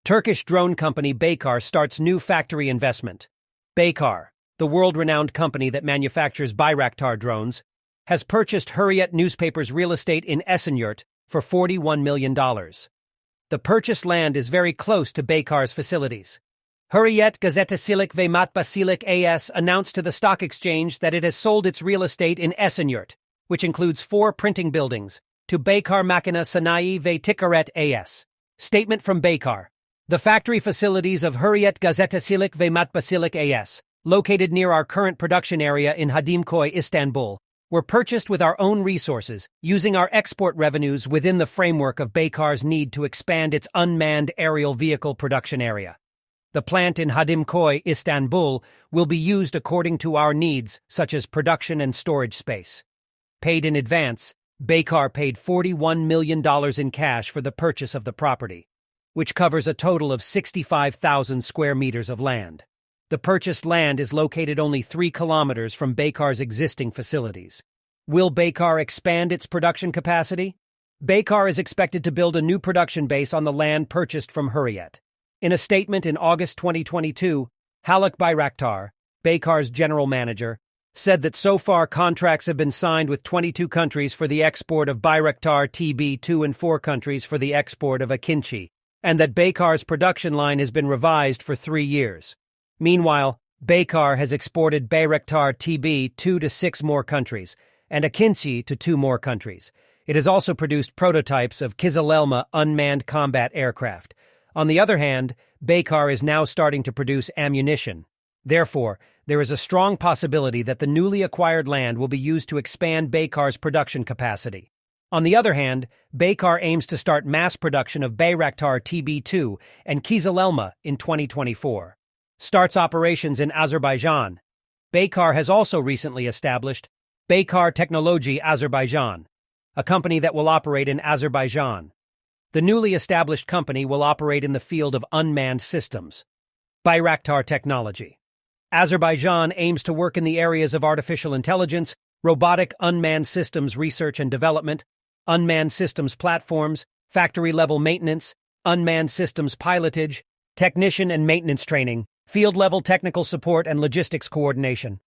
Turkish drone company Baykar starts new factory investment. Baykar, the world-renowned company that manufactures Bayraktar drones, has purchased Hürriyet Newspaper's real estate in Esenyurt for $41 million. The purchased land is very close to Baykar's facilities. Hürriyet Gazetecilik ve Matbaacılık AS announced to the stock exchange that it has sold its real estate in Esenyurt, which includes 4 printing buildings, to Baykar Makine Sanayi ve Ticaret AS. Statement from Baykar. The factory facilities of Hürriyet Gazetecilik ve Matbaacılık AS, located near our current production area in Hadimköy, Istanbul, were purchased with our own resources, using our export revenues within the framework of Baykar's need to expand its unmanned aerial vehicle production area. The plant in Hadimköy, Istanbul, will be used according to our needs, such as production and storage space. Paid in advance, Baykar paid $41 million in cash for the purchase of the property, which covers a total of 65,000 square meters of land. The purchased land is located only 3 kilometers from Baykar's existing facilities. Will Baykar expand its production capacity? Baykar is expected to build a new production base on the land purchased from Hürriyet. In a statement in August 2022, Haluk Bayraktar, Baykar's general manager, said that so far contracts have been signed with 22 countries for the export of Bayraktar TB2 and 4 countries for the export of Akinci, and that Baykar's production line has been revised for 3 years. Meanwhile, Baykar has exported Bayraktar TB2 to 6 more countries, and Akinci to 2 more countries. It has also produced prototypes of Kızılelma unmanned combat aircraft. On the other hand, Baykar is now starting to produce ammunition. Therefore, there is a strong possibility that the newly acquired land will be used to expand Baykar's production capacity. On the other hand, Baykar aims to start mass production of Bayraktar TB2 and Kızılelma in 2024. Starts operations in Azerbaijan. Baykar has also recently established Baykar Technology Azerbaijan, a company that will operate in Azerbaijan. The newly established company will operate in the field of unmanned systems. Bayraktar Technology. Azerbaijan aims to work in the areas of artificial intelligence, robotic unmanned systems research and development, unmanned systems platforms, factory-level maintenance, unmanned systems pilotage, technician and maintenance training, field-level technical support and logistics coordination.